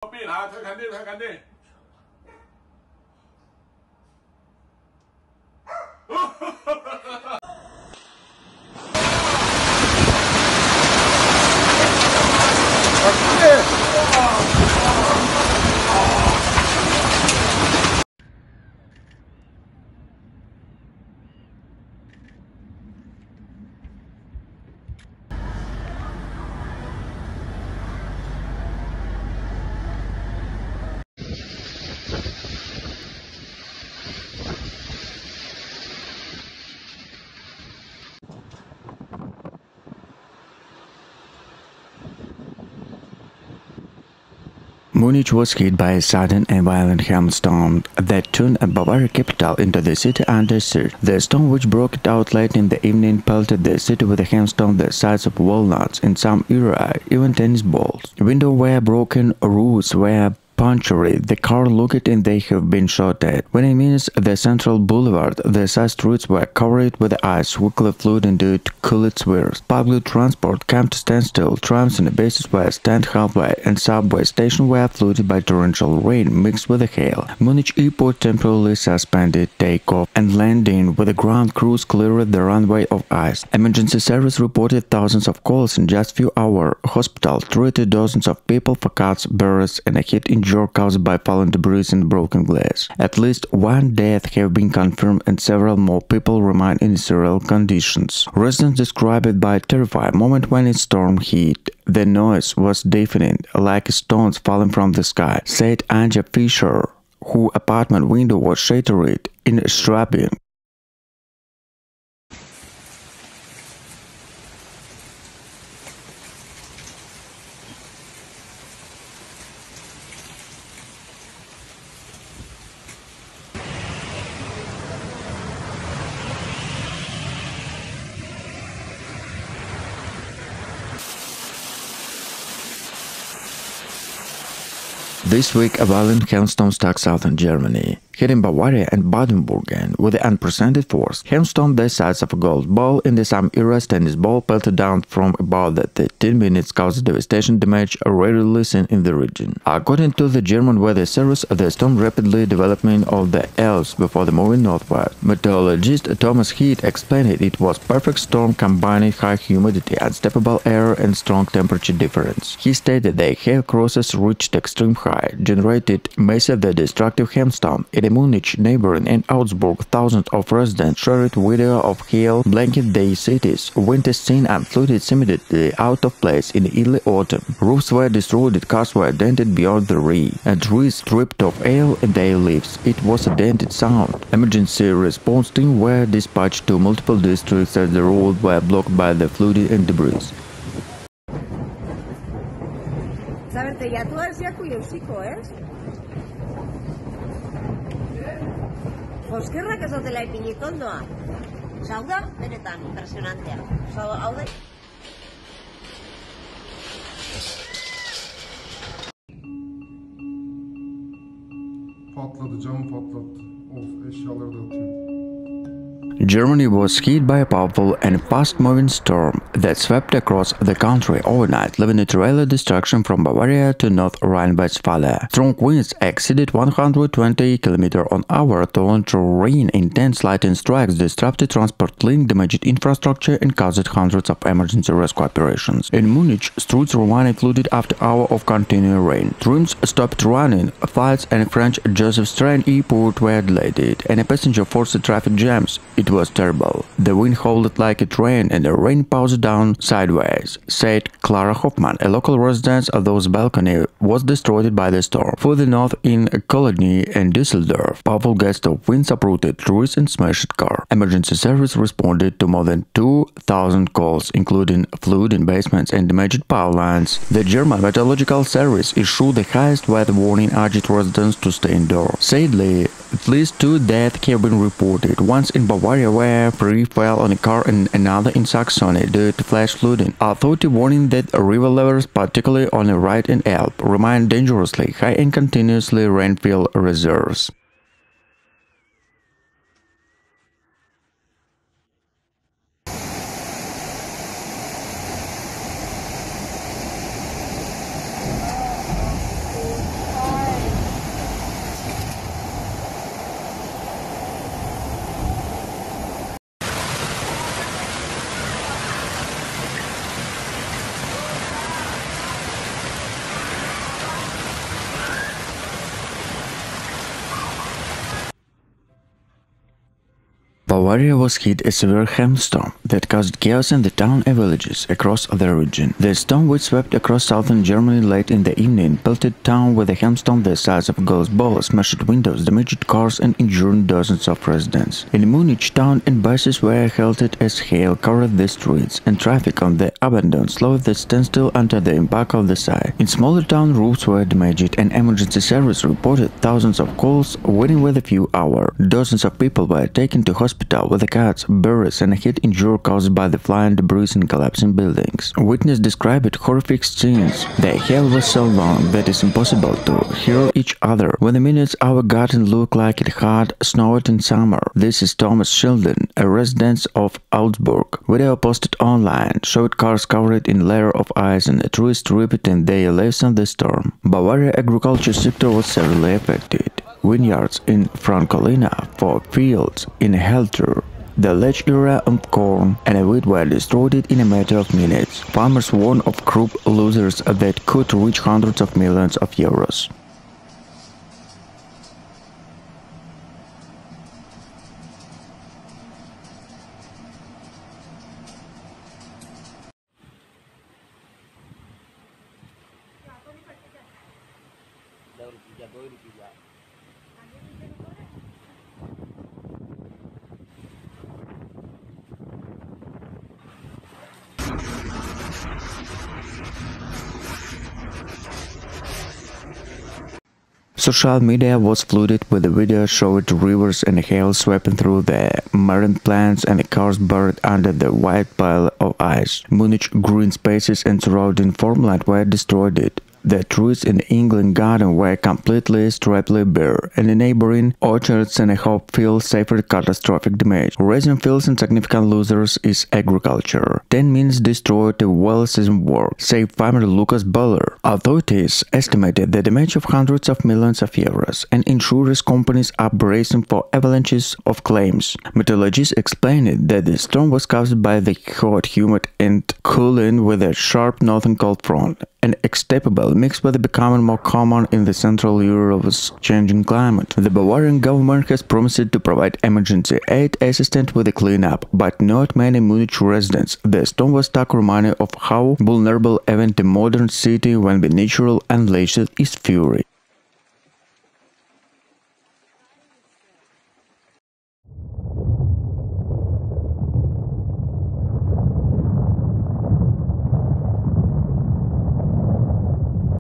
ปีนหาเธอคันนี้ Munich was hit by a sudden and violent hailstorm that turned a Bavarian capital into the city under siege. The storm, which broke out late in the evening, pelted the city with a hailstorm the size of walnuts, in some areas even tennis balls. Windows were broken, roofs were punctured. The car looked and they have been shot at. Within minutes, the central boulevard, the side streets were covered with ice, quickly flooding due to cooled swirls. Public transport came to standstill. Trams and buses were stand halfway, and subway stations were flooded by torrential rain mixed with hail. Munich airport temporarily suspended takeoff and landing, with the ground crews cleared the runway of ice. Emergency service reported thousands of calls in just few hours. Hospital treated dozens of people for cuts, burns, and a heat injury caused by falling debris and broken glass. At least one death have been confirmed and several more people remain in serious conditions. Residents described it by a terrifying moment when a storm hit. The noise was deafening, like stones falling from the sky, said Anja Fischer, whose apartment window was shattered in Schwabing. This week, a violent hailstorm struck southern Germany, hitting Bavaria and Baden-Württemberg with unprecedented force. Hailstorm the size of a golf ball in the some areas tennis ball pelted down from about 13 minutes, caused devastation damage rarely seen in the region. According to the German weather service, the storm rapidly developing of the Alps before the moving northward. Meteorologist Thomas Heath explained it was perfect storm combining high humidity, unstable air and strong temperature difference. He stated the hail crosses reached extreme high, generated massive destructive hailstorm. In Munich, neighboring and Augsburg, thousands of residents shared video of hail blanket their cities. Winter scene and flooded immediately out of place in early autumn. Roofs were destroyed, cars were dented beyond the rear, and trees stripped of hail and their leaves. It was a dented sound. Emergency response teams were dispatched to multiple districts as the roads were blocked by the flooding and debris. Oskerrak ez dutela ipinit ondoa. Hau da, benetan, impresionantea. Hau da... Patladı, cam patlattı. Of, eşyaları da atıyor. Germany was hit by a powerful and fast-moving storm that swept across the country overnight, leaving a trail of destruction from Bavaria to North Rhine-Westphalia. Strong winds exceeded 120 km/h, torrential rain, intense lightning strikes disrupted transport link, damaged infrastructure, and caused hundreds of emergency rescue operations. In Munich, streets remained flooded after hours of continuing rain. Trains stopped running, flights and French Joseph Strain airport were delayed, and a passenger forced traffic jams. It was terrible. The wind howled like a train and the rain poured down sideways, said Clara Hoffman, a local resident of whose balcony was destroyed by the storm. Further north in Cologne and Düsseldorf, powerful gusts of winds uprooted trees and smashed cars. Emergency service responded to more than 2,000 calls, including flood in basements and damaged power lines. The German Meteorological Service issued the highest weather warning, urging residents to stay indoors. Sadly, at least 2 deaths have been reported, once in Bavaria where 3 fell on a car and another in Saxony due to flash flooding. Authority warning that river levels, particularly on the right and Elbe, remain dangerously high and continuously rainfall reserves. Bavaria was hit a severe hailstorm that caused chaos in the town and villages across the region. The storm, which swept across southern Germany late in the evening, pelted town with a hailstorm the size of golf balls, smashed windows, damaged cars and injured dozens of residents. In Munich, town and buses were halted as hail covered the streets, and traffic on the abandoned slowed the standstill under the impact of the side. In smaller town, roofs were damaged, and emergency service reported thousands of calls waiting with a few hours. Dozens of people were taken to hospital with cuts, burns and a head injury caused by the flying debris in collapsing buildings. Witnesses described horrific scenes. The hail was so long that it's impossible to hear each other. Within minutes, our garden looked like it had snowed in summer. This is Thomas Sheldon, a resident of Augsburg. Video posted online showed cars covered in a layer of ice and trees stripped in their lives on the storm. Bavaria agriculture sector was severely affected. Vineyards in Francolina for fields in Helter, the late era of corn and wheat were destroyed in a matter of minutes. Farmers warned of crop losses that could reach hundreds of millions of euros. Social media was flooded with the videos showing rivers and hail sweeping through the marine plants and cars buried under the white pile of ice. Munich green spaces and surrounding farmland were destroyed. The trees in the England garden were completely stripped bare, and the neighboring orchards and hop fields suffered catastrophic damage. Raising fields and significant losers is agriculture. 10 minutes destroyed a well-seasoned work, said farmer Lucas Buller. Authorities estimated the damage of hundreds of millions of euros, and insurance companies are bracing for avalanches of claims. Meteorologists explained that the storm was caused by the hot, humid, and cooling with a sharp northern cold front, an extapable mixed with becoming more common in the Central Europe's changing climate. The Bavarian government has promised to provide emergency aid assistance with the cleanup, but not many Munich residents. The storm was stark reminder of how vulnerable even the modern city when the natural unleashed its fury.